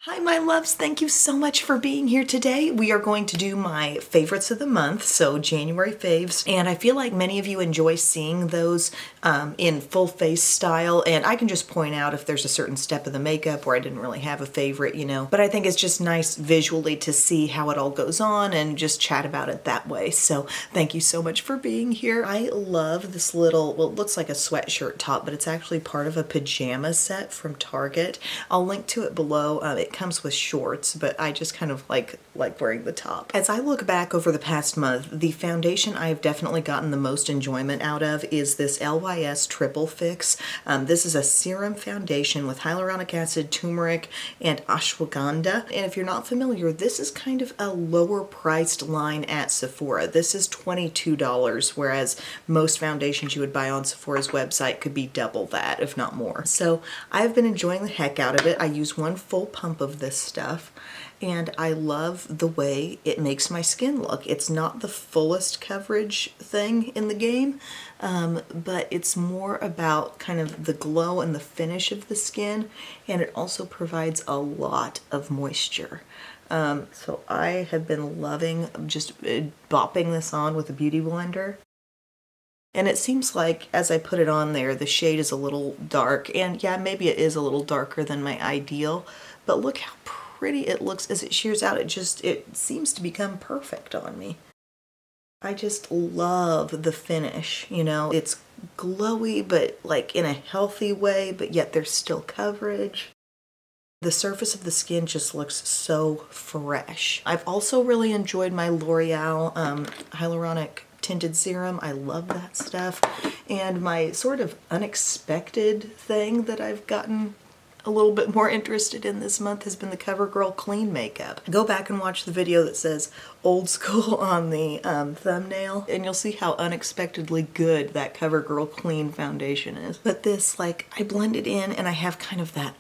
Hi, my loves. Thank you so much for being here today. We are going to do my favorites of the month, so January faves. And I feel like many of you enjoy seeing those in full face style. And I can just point out if there's a certain step of the makeup where I didn't really have a favorite, you know. But I think it's just nice visually to see how it all goes on and just chat about it that way. So thank you so much for being here. I love this little, well, it looks like a sweatshirt top, but it's actually part of a pajama set from Target. I'll link to it below. It comes with shorts, but I just kind of like wearing the top. As I look back over the past month, the foundation I have definitely gotten the most enjoyment out of is this LYS Triple Fix. This is a serum foundation with hyaluronic acid, turmeric, and ashwagandha. And if you're not familiar, this is kind of a lower priced line at Sephora. This is $22, whereas most foundations you would buy on Sephora's website could be double that, if not more. So I've been enjoying the heck out of it. I use one full pump of this stuff, and I love the way it makes my skin look. It's not the fullest coverage thing in the game, but it's more about kind of the glow and the finish of the skin, and it also provides a lot of moisture. So I have been loving just bopping this on with a beauty blender. And it seems like as I put it on there, the shade is a little dark, and yeah, maybe it is a little darker than my ideal, but look how pretty it looks as it shears out. It seems to become perfect on me. I just love the finish, you know. It's glowy, but like in a healthy way, but yet there's still coverage. The surface of the skin just looks so fresh. I've also really enjoyed my L'Oreal Hyaluronic Tinted Serum. I love that stuff. And my sort of unexpected thing that I've gotten a little bit more interested in this month has been the CoverGirl Clean Makeup. Go back and watch the video that says old school on the thumbnail, and you'll see how unexpectedly good that CoverGirl Clean foundation is. But this, like, I blend it in and I have kind of that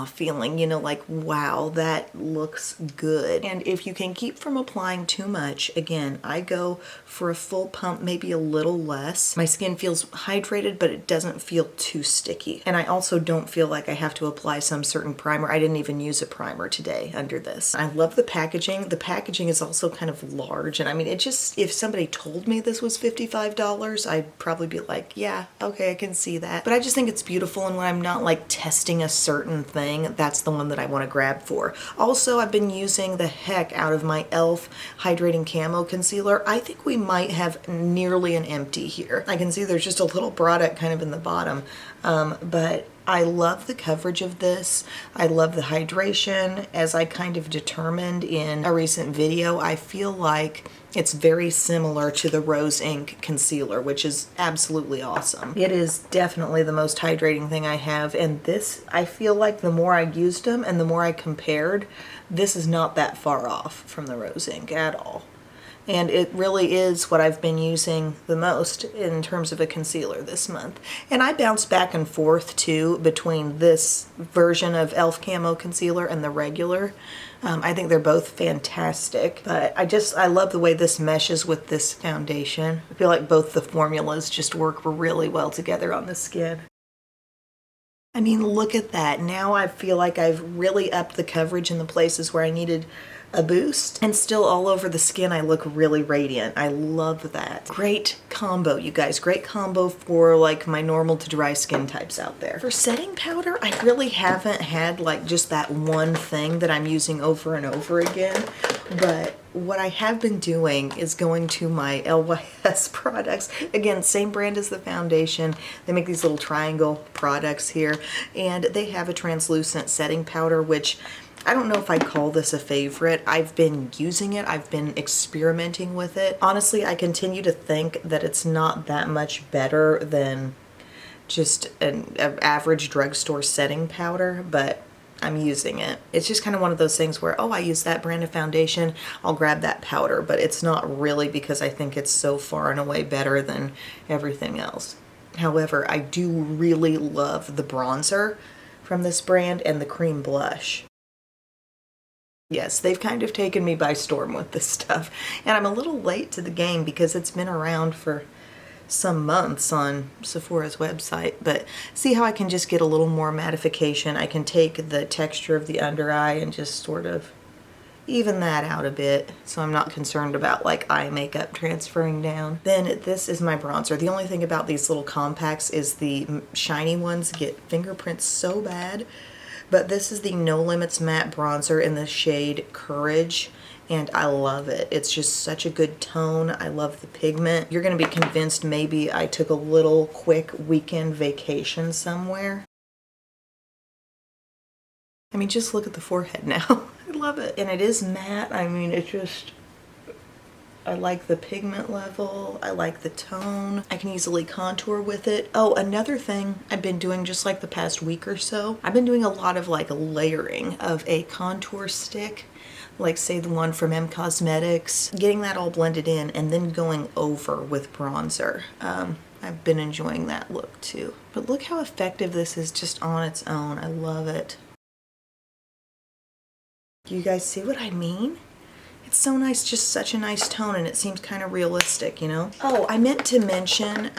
feeling, you know, like, wow, that looks good. And if you can keep from applying too much, again, I go for a full pump, maybe a little less. My skin feels hydrated, but it doesn't feel too sticky. And I also don't feel like I have to apply some certain primer. I didn't even use a primer today under this. I love the packaging. The packaging is also kind of large, and I mean, it just, if somebody told me this was $55, I'd probably be like, yeah, okay, I can see that. But I just think it's beautiful, and when I'm not like testing a certain thing, that's the one that I want to grab for. Also, I've been using the heck out of my e.l.f. Hydrating Camo Concealer. I think we might have nearly an empty here. I can see there's just a little product kind of in the bottom, but I love the coverage of this. I love the hydration. As I kind of determined in a recent video, I feel like it's very similar to the Rose Ink concealer, which is absolutely awesome. It is definitely the most hydrating thing I have, and this, I feel like the more I used them and the more I compared, this is not that far off from the Rose Ink at all. And it really is what I've been using the most in terms of a concealer this month. And I bounce back and forth too between this version of e.l.f. Camo Concealer and the regular. I think they're both fantastic, but I love the way this meshes with this foundation. I feel like both the formulas just work really well together on the skin. I mean, look at that. Now I feel like I've really upped the coverage in the places where I needed a boost, and still all over the skin I look really radiant. I love that. Great combo, you guys. Great combo for like my normal to dry skin types out there. For setting powder, I really haven't had like just that one thing that I'm using over and over again, but what I have been doing is going to my LYS products. Again, same brand as the foundation. They make these little triangle products here, and they have a translucent setting powder, which I don't know if I'd call this a favorite. I've been using it. I've been experimenting with it. Honestly, I continue to think that it's not that much better than just an average drugstore setting powder, but I'm using it. It's just kind of one of those things where, oh, I use that brand of foundation, I'll grab that powder, but it's not really because I think it's so far and away better than everything else. However, I do really love the bronzer from this brand and the cream blush. Yes, they've kind of taken me by storm with this stuff, and I'm a little late to the game because it's been around for some months on Sephora's website, but see how I can just get a little more mattification. I can take the texture of the under eye and just sort of even that out a bit, so I'm not concerned about like eye makeup transferring down. Then this is my bronzer. The only thing about these little compacts is the shiny ones get fingerprints so bad, but this is the No Limits Matte Bronzer in the shade Courage, and I love it. It's just such a good tone. I love the pigment. You're gonna be convinced maybe I took a little quick weekend vacation somewhere. I mean, just look at the forehead now. I love it. And it is matte. I mean, it just, I like the pigment level. I like the tone. I can easily contour with it. Oh, another thing I've been doing just like the past week or so, I've been doing a lot of like layering of a contour stick, like say the one from M Cosmetics, getting that all blended in and then going over with bronzer. I've been enjoying that look too. But look how effective this is just on its own. I love it. Do you guys see what I mean? It's so nice, just such a nice tone, and it seems kind of realistic, you know? Oh, I meant to mention,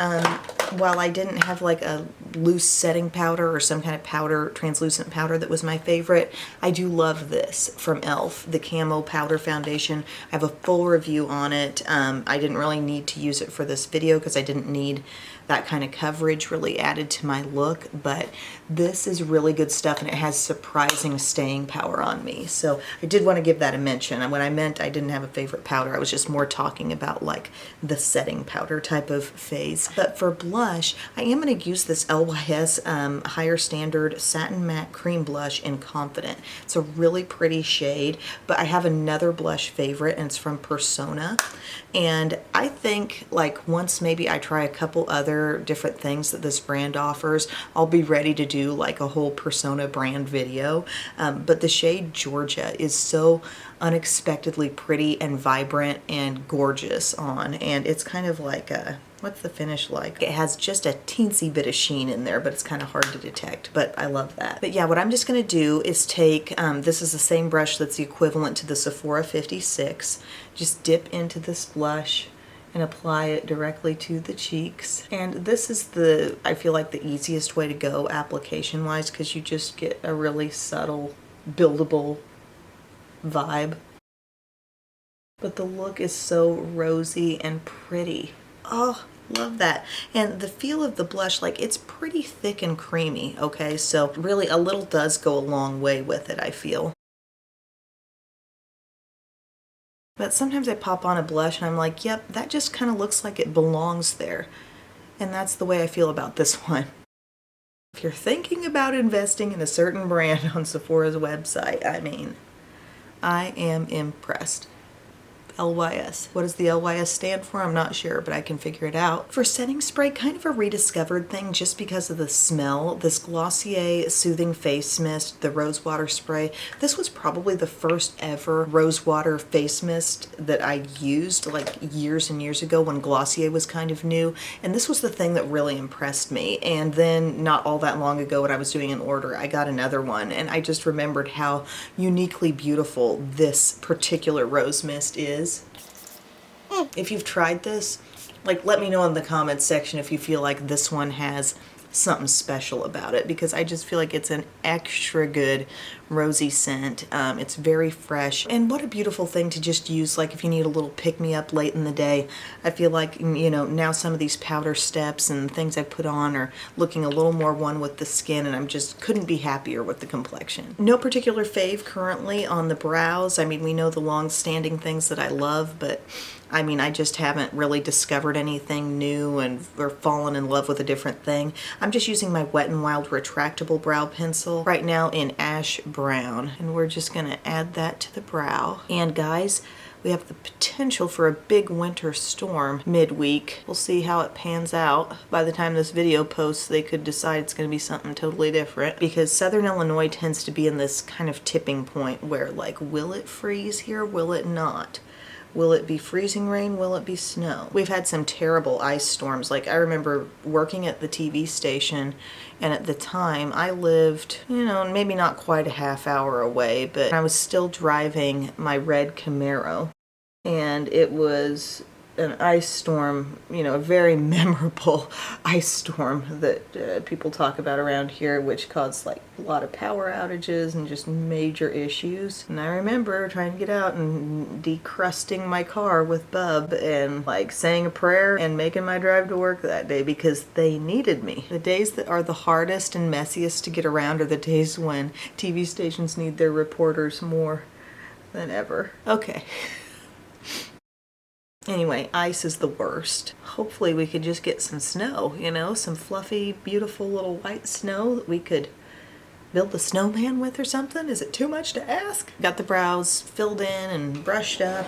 while I didn't have like a loose setting powder or some kind of powder, translucent powder that was my favorite, I do love this from e.l.f., the Camo Powder Foundation. I have a full review on it. I didn't really need to use it for this video because I didn't need that kind of coverage really added to my look, but this is really good stuff and it has surprising staying power on me. So I did want to give that a mention. And when I meant I didn't have a favorite powder, I was just more talking about like the setting powder type of phase. But for blush, I am going to use this LYS Higher Standard Satin Matte Cream Blush in Confident. It's a really pretty shade, but I have another blush favorite and it's from Persona. And I think like once maybe I try a couple other different things that this brand offers, I'll be ready to do like a whole Persona brand video. But the shade Georgia is so unexpectedly pretty and vibrant and gorgeous on, and it's kind of like a, what's the finish like? It has just a teensy bit of sheen in there, but it's kind of hard to detect, but I love that. But yeah, what I'm just gonna do is take, this is the same brush that's the equivalent to the Sephora 56, just dip into this blush and apply it directly to the cheeks. And this is the, I feel like the easiest way to go application wise, because you just get a really subtle, buildable vibe. But the look is so rosy and pretty. Oh, love that. And the feel of the blush, like it's pretty thick and creamy, okay? So really a little does go a long way with it, I feel. But sometimes I pop on a blush and I'm like, yep, that just kind of looks like it belongs there. And that's the way I feel about this one. If you're thinking about investing in a certain brand on Sephora's website, I mean, I am impressed. LYS. What does the LYS stand for? I'm not sure, but I can figure it out. For setting spray, kind of a rediscovered thing just because of the smell. This Glossier Soothing Face Mist, the Rose Water Spray. This was probably the first ever Rose Water face mist that I used like years and years ago when Glossier was kind of new. And this was the thing that really impressed me. And then not all that long ago when I was doing an order, I got another one. And I just remembered how uniquely beautiful this particular rose mist is. If you've tried this, like let me know in the comments section if you feel like this one has something special about it, because I just feel like it's an extra good rosy scent. It's very fresh, and what a beautiful thing to just use like if you need a little pick-me-up late in the day. I feel like, you know, now some of these powder steps and things I put on are looking a little more one with the skin, and I'm just couldn't be happier with the complexion. No particular fave currently on the brows. I mean, we know the long-standing things that I love, but I mean, I just haven't really discovered anything new and or fallen in love with a different thing. I'm just using my Wet n Wild retractable brow pencil right now in Ash Brown, and we're just gonna add that to the brow. And guys, we have the potential for a big winter storm midweek. We'll see how it pans out. By the time this video posts, they could decide it's gonna be something totally different, because Southern Illinois tends to be in this kind of tipping point where like, will it freeze here? Will it not? Will it be freezing rain? Will it be snow? We've had some terrible ice storms. Like I remember working at the TV station, and at the time I lived, you know, maybe not quite a half hour away, but I was still driving my red Camaro, and it was an ice storm, you know, a very memorable ice storm that people talk about around here, which caused like a lot of power outages and just major issues. And I remember trying to get out and decrusting my car with Bub and like saying a prayer and making my drive to work that day because they needed me. The days that are the hardest and messiest to get around are the days when TV stations need their reporters more than ever. Okay. Anyway, ice is the worst. Hopefully we could just get some snow, you know, some fluffy, beautiful little white snow that we could build a snowman with or something. Is it too much to ask? Got the brows filled in and brushed up,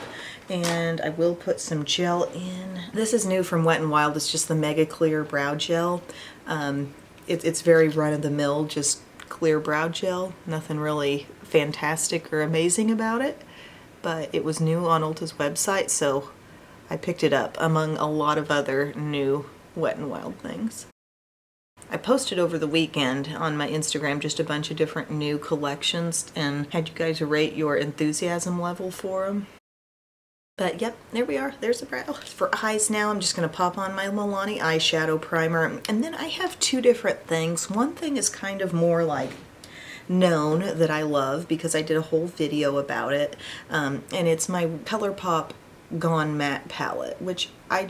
and I will put some gel in. This is new from Wet n Wild. It's just the Mega Clear Brow Gel. It's very run-of-the-mill, just clear brow gel. Nothing really fantastic or amazing about it, but it was new on Ulta's website, so I picked it up among a lot of other new Wet n Wild things. I posted over the weekend on my Instagram just a bunch of different new collections and had you guys rate your enthusiasm level for them. But yep, there we are. There's the brow. For eyes now, I'm just going to pop on my Milani eyeshadow primer. And then I have two different things. One thing is kind of more like known that I love because I did a whole video about it. And it's my ColourPop Gone Matte palette, which I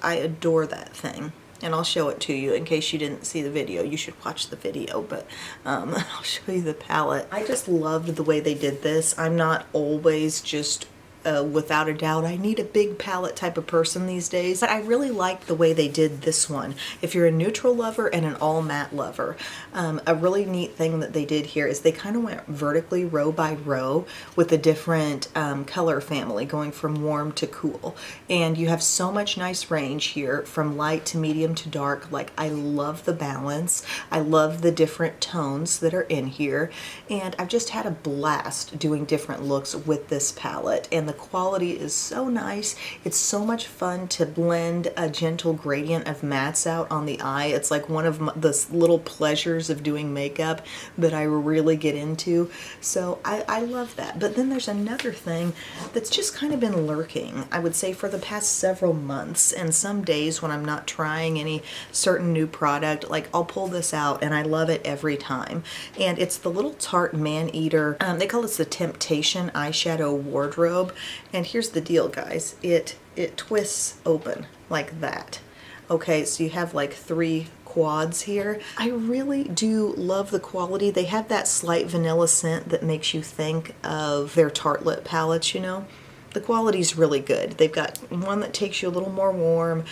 adore that thing. And I'll show it to you in case you didn't see the video. You should watch the video, but I'll show you the palette. I just loved the way they did this. I'm not always just without a doubt, I need a big palette type of person these days, but I really like the way they did this one. If you're a neutral lover and an all matte lover, a really neat thing that they did here is they kind of went vertically row by row with a different color family going from warm to cool, and you have so much nice range here from light to medium to dark. Like, I love the balance. I love the different tones that are in here, and I've just had a blast doing different looks with this palette, and the quality is so nice. It's so much fun to blend a gentle gradient of mattes out on the eye. It's like one of the little pleasures of doing makeup that I really get into. So I love that. But then there's another thing that's just kind of been lurking, I would say, for the past several months. And some days when I'm not trying any certain new product, like I'll pull this out and I love it every time. And it's the little Tart Maneater. They call this the Temptation eyeshadow wardrobe. And here's the deal, guys. It twists open like that. Okay, so you have like 3 quads here. I really do love the quality. They have that slight vanilla scent that makes you think of their Tartelette palettes, you know. The quality's really good. They've got one that takes you a little more warm,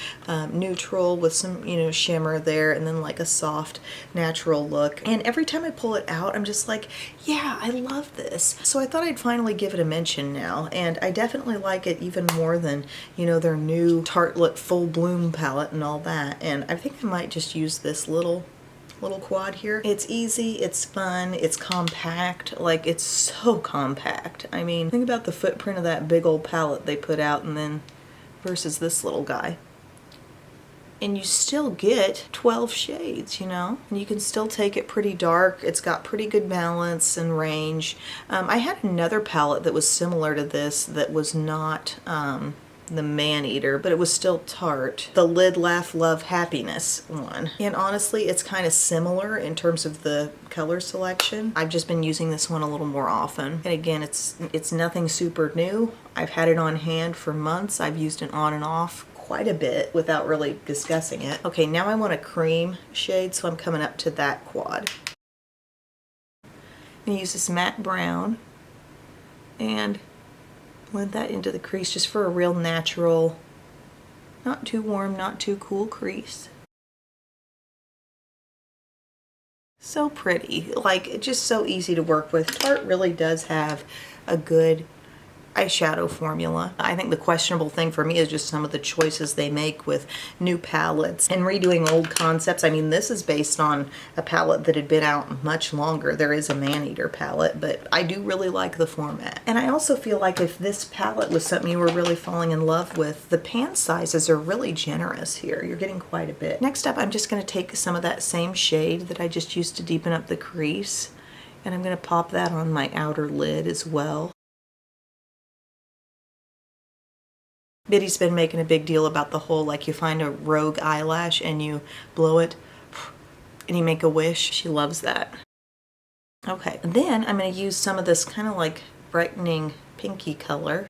neutral with some, you know, shimmer there, and then like a soft, natural look. And every time I pull it out, I'm just like, yeah, I love this. So I thought I'd finally give it a mention now, and I definitely like it even more than, you know, their new Tartelette Full Bloom palette and all that. And I think I might just use this little quad here. It's easy, it's fun, it's compact. Like, it's so compact. I mean, think about the footprint of that big old palette they put out and then versus this little guy. And you still get 12 shades, you know? And you can still take it pretty dark. It's got pretty good balance and range. I had another palette that was similar to this that was not the Maneater, but it was still Tarte. The Lid Laugh Love Happiness one. And honestly, it's kind of similar in terms of the color selection. I've just been using this one a little more often. And again, it's nothing super new. I've had it on hand for months. I've used it on and off quite a bit without really discussing it. Okay, now I want a cream shade, so I'm coming up to that quad. I'm gonna use this matte brown and blend that into the crease just for a real natural, not too warm, not too cool crease. So pretty, like just so easy to work with. Tarte really does have a good eyeshadow formula. I think the questionable thing for me is just some of the choices they make with new palettes and redoing old concepts. I mean, this is based on a palette that had been out much longer. There is a Maneater palette, but I do really like the format. And I also feel like if this palette was something you were really falling in love with, the pan sizes are really generous here. You're getting quite a bit. Next up, I'm just going to take some of that same shade that I just used to deepen up the crease, and I'm going to pop that on my outer lid as well. Biddy's been making a big deal about the whole, like, you find a rogue eyelash and you blow it and you make a wish. She loves that. Okay, then I'm going to use some of this kind of like brightening pinky color,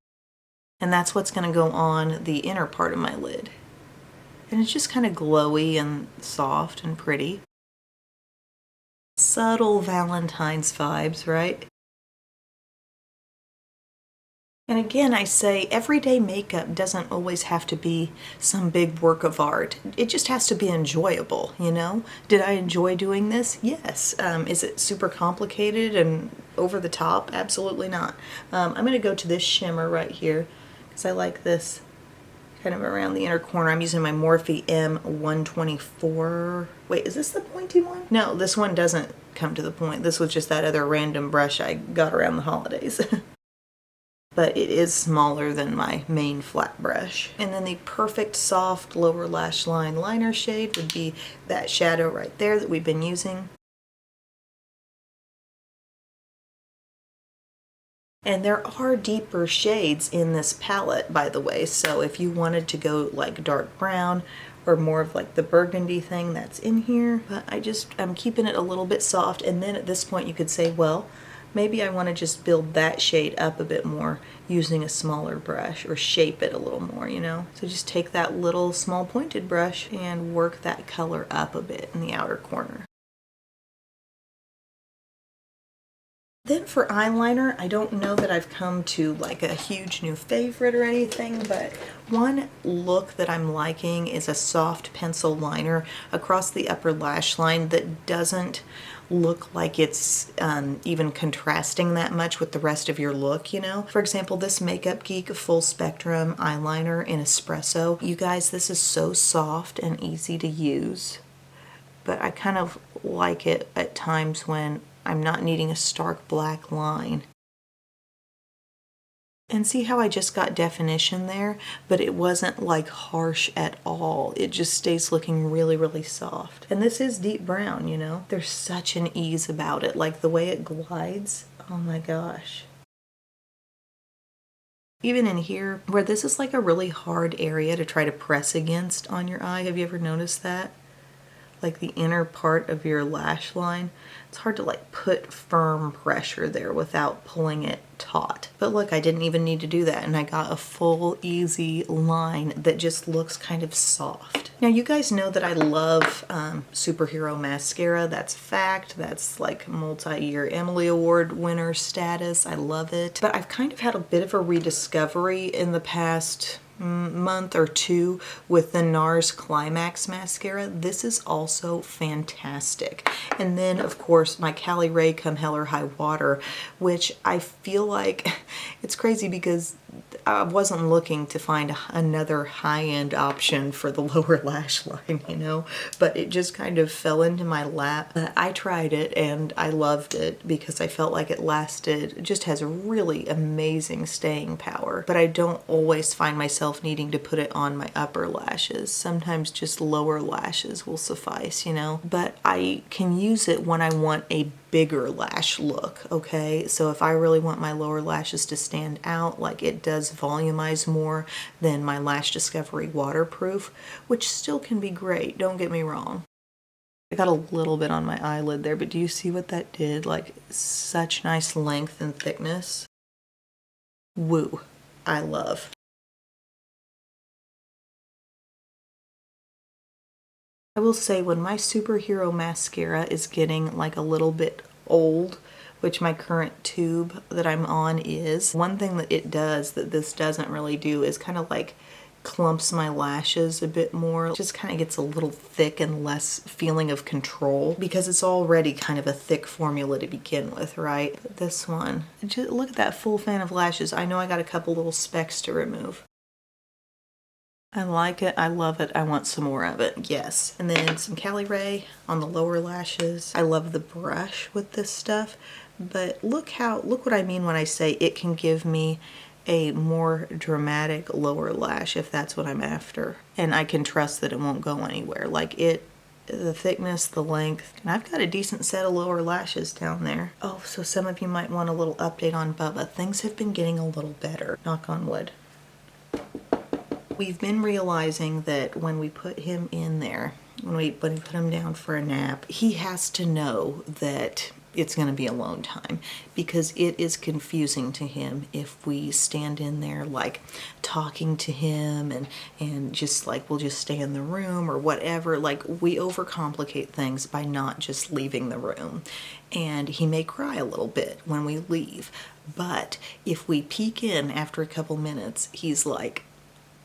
and that's what's going to go on the inner part of my lid. And it's just kind of glowy and soft and pretty. Subtle Valentine's vibes, right? And again, I say everyday makeup doesn't always have to be some big work of art. It just has to be enjoyable, you know? Did I enjoy doing this? Yes. Is it super complicated and over the top? Absolutely not. I'm going to go to this shimmer right here because I like this kind of around the inner corner. I'm using my Morphe M124. Wait, is this the pointy one? No, this one doesn't come to the point. This was just that other random brush I got around the holidays. But it is smaller than my main flat brush. And then the perfect soft lower lash line liner shade would be that shadow right there that we've been using. And there are deeper shades in this palette, by the way, so if you wanted to go like dark brown or more of like the burgundy thing, that's in here. But I'm keeping it a little bit soft, and then at this point you could say, well, maybe I want to just build that shade up a bit more using a smaller brush, or shape it a little more, you know? So just take that little small pointed brush and work that color up a bit in the outer corner. Then for eyeliner, I don't know that I've come to like a huge new favorite or anything, but one look that I'm liking is a soft pencil liner across the upper lash line that doesn't look like it's even contrasting that much with the rest of your look, you know? For example, this Makeup Geek Full Spectrum eyeliner in Espresso. You guys, this is so soft and easy to use, but I kind of like it at times when I'm not needing a stark black line. And see how I just got definition there, but it wasn't like harsh at all. It just stays looking really, really soft. And this is deep brown, you know? There's such an ease about it, like the way it glides. Oh my gosh. Even in here, where this is like a really hard area to try to press against on your eye, have you ever noticed that? Like the inner part of your lash line. It's hard to like put firm pressure there without pulling it taut. But look, I didn't even need to do that, and I got a full easy line that just looks kind of soft. Now you guys know that I love superhero mascara. That's fact. That's like multi-year Emily Award winner status. I love it. But I've kind of had a bit of a rediscovery in the past month or two with the NARS Climax mascara. This is also fantastic. And then of course my Cali Ray Come Hell or High Water, which I feel like it's crazy because I wasn't looking to find another high-end option for the lower lash line, you know, but it just kind of fell into my lap. But I tried it and I loved it because I felt like it lasted, it just has really amazing staying power. But I don't always find myself needing to put it on my upper lashes. Sometimes just lower lashes will suffice, you know, but I can use it when I want a bigger lash look, okay? So if I really want my lower lashes to stand out, like it does volumize more than my Lash Discovery Waterproof, which still can be great, don't get me wrong. I got a little bit on my eyelid there, but do you see what that did? Like such nice length and thickness. Woo, I love. I will say when my superhero mascara is getting like a little bit old, which my current tube that I'm on is, one thing that it does that this doesn't really do is kind of like clumps my lashes a bit more. It just kind of gets a little thick and less feeling of control because it's already kind of a thick formula to begin with, right? But this one, just look at that full fan of lashes. I know I got a couple little specks to remove. I like it, I love it, I want some more of it, yes. And then some Cali Ray on the lower lashes. I love the brush with this stuff, but look what I mean when I say it can give me a more dramatic lower lash if that's what I'm after. And I can trust that it won't go anywhere. Like the thickness, the length, and I've got a decent set of lower lashes down there. Oh, so some of you might want a little update on Bubba. Things have been getting a little better, knock on wood. We've been realizing that when we put him in there, when we put him down for a nap, he has to know that it's going to be alone time, because it is confusing to him if we stand in there like talking to him and just like we'll just stay in the room or whatever. Like, we overcomplicate things by not just leaving the room, and he may cry a little bit when we leave, but if we peek in after a couple minutes, he's like,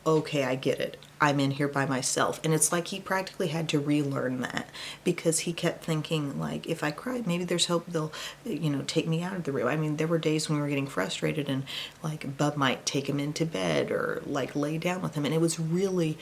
okay, I get it. I'm in here by myself. And it's like he practically had to relearn that, because he kept thinking, like, if I cry, maybe there's hope they'll, you know, take me out of the room. I mean, there were days when we were getting frustrated and like Bub might take him into bed or like lay down with him. And it was really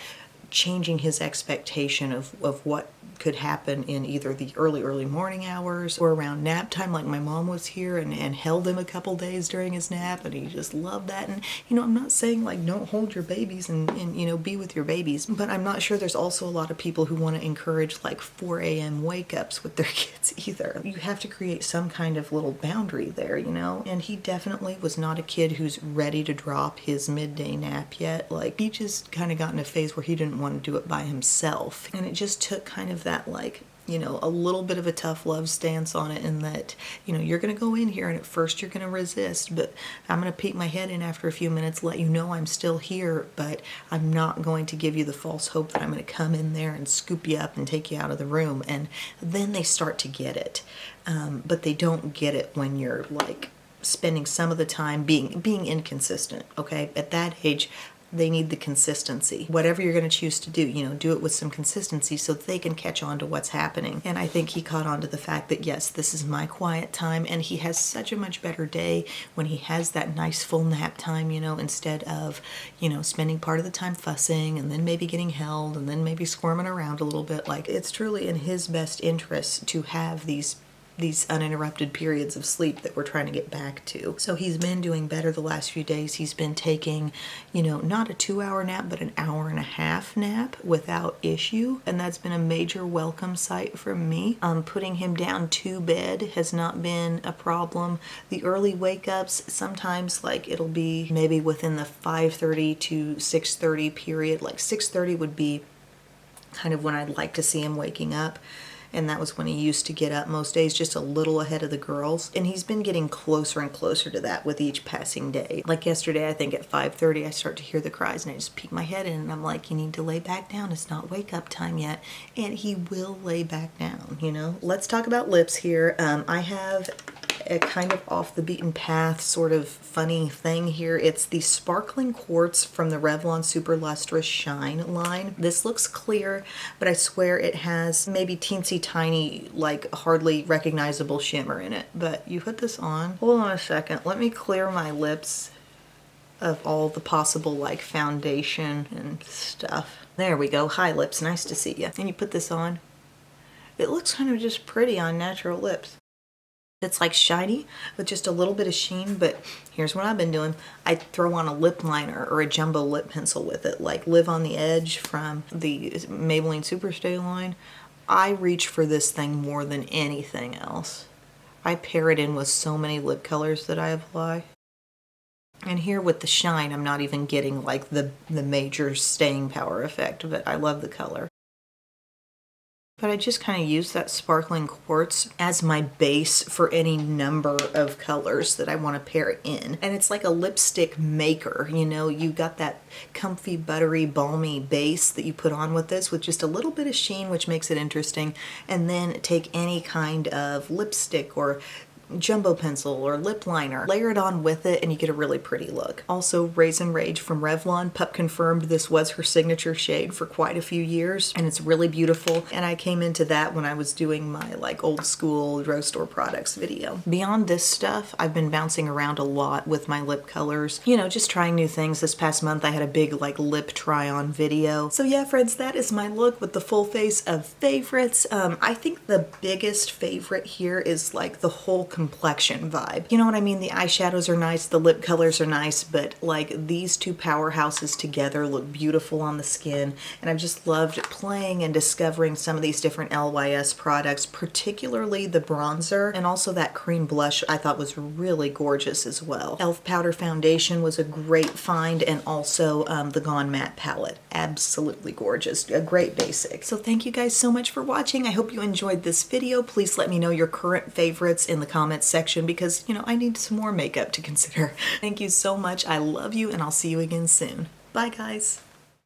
changing his expectation of what could happen in either the early morning hours or around nap time. Like, my mom was here and held him a couple days during his nap, and he just loved that. And you know, I'm not saying like don't hold your babies and you know, be with your babies, but I'm not sure there's also a lot of people who want to encourage like 4 a.m. wake ups with their kids either. You have to create some kind of little boundary there, you know. And he definitely was not a kid who's ready to drop his midday nap yet. Like, he just kind of got in a phase where he didn't want to do it by himself, and it just took kind of that, like, you know, a little bit of a tough love stance on it, in that, you know, you're gonna go in here and at first you're gonna resist, but I'm gonna peek my head in after a few minutes, let you know I'm still here, but I'm not going to give you the false hope that I'm gonna come in there and scoop you up and take you out of the room. And then they start to get it, but they don't get it when you're like spending some of the time being inconsistent. Okay, at that age, they need the consistency. Whatever you're going to choose to do, you know, do it with some consistency so they can catch on to what's happening. And I think he caught on to the fact that, yes, this is my quiet time, and he has such a much better day when he has that nice full nap time, you know, instead of, you know, spending part of the time fussing and then maybe getting held and then maybe squirming around a little bit. Like, it's truly in his best interest to have these uninterrupted periods of sleep that we're trying to get back to. So he's been doing better the last few days. He's been taking, you know, not a 2-hour nap, but an 1.5-hour nap without issue. And that's been a major welcome sight for me. Putting him down to bed has not been a problem. The early wake ups, sometimes like it'll be maybe within the 5:30 to 6:30 period. Like 6:30 would be kind of when I'd like to see him waking up. And that was when he used to get up most days, just a little ahead of the girls. And he's been getting closer and closer to that with each passing day. Like yesterday, I think at 5:30, I start to hear the cries and I just peek my head in and I'm like, you need to lay back down. It's not wake up time yet. And he will lay back down, you know. Let's talk about lips here. I have a kind of off the beaten path sort of funny thing here. It's the sparkling quartz from the Revlon Super Lustrous Shine line. This looks clear, but I swear it has maybe teensy tiny, like hardly recognizable shimmer in it. But you put this on, hold on a second, let me clear my lips of all the possible like foundation and stuff. There we go. Hi lips, nice to see you. And you put this on, it looks kind of just pretty on natural lips. It's like shiny with just a little bit of sheen, but here's what I've been doing. I throw on a lip liner or a jumbo lip pencil with it, like Live on the Edge from the Maybelline Superstay line. I reach for this thing more than anything else. I pair it in with so many lip colors that I apply. And here with the shine, I'm not even getting like the major staying power effect, but I love the color. But I just kind of use that sparkling quartz as my base for any number of colors that I want to pair it in. And it's like a lipstick maker, you know, you got that comfy, buttery, balmy base that you put on with this with just a little bit of sheen, which makes it interesting. And then take any kind of lipstick or jumbo pencil or lip liner, layer it on with it, and you get a really pretty look. Also, Raisin Rage from Revlon. Pup confirmed this was her signature shade for quite a few years, and it's really beautiful. And I came into that when I was doing my like old school drugstore products video. Beyond this stuff, I've been bouncing around a lot with my lip colors. You know, just trying new things. This past month, I had a big like lip try-on video. So yeah, friends, that is my look with the full face of favorites. I think the biggest favorite here is like the whole complexion vibe. You know what I mean? The eyeshadows are nice, the lip colors are nice, but like these two powerhouses together look beautiful on the skin. And I've just loved playing and discovering some of these different LYS products, particularly the bronzer, and also that cream blush I thought was really gorgeous as well. e.l.f. powder foundation was a great find, and also the Gone Matte palette. Absolutely gorgeous. A great basic. So thank you guys so much for watching. I hope you enjoyed this video. Please let me know your current favorites in the comments section because, you know, I need some more makeup to consider. Thank you so much. I love you, and I'll see you again soon. Bye, guys.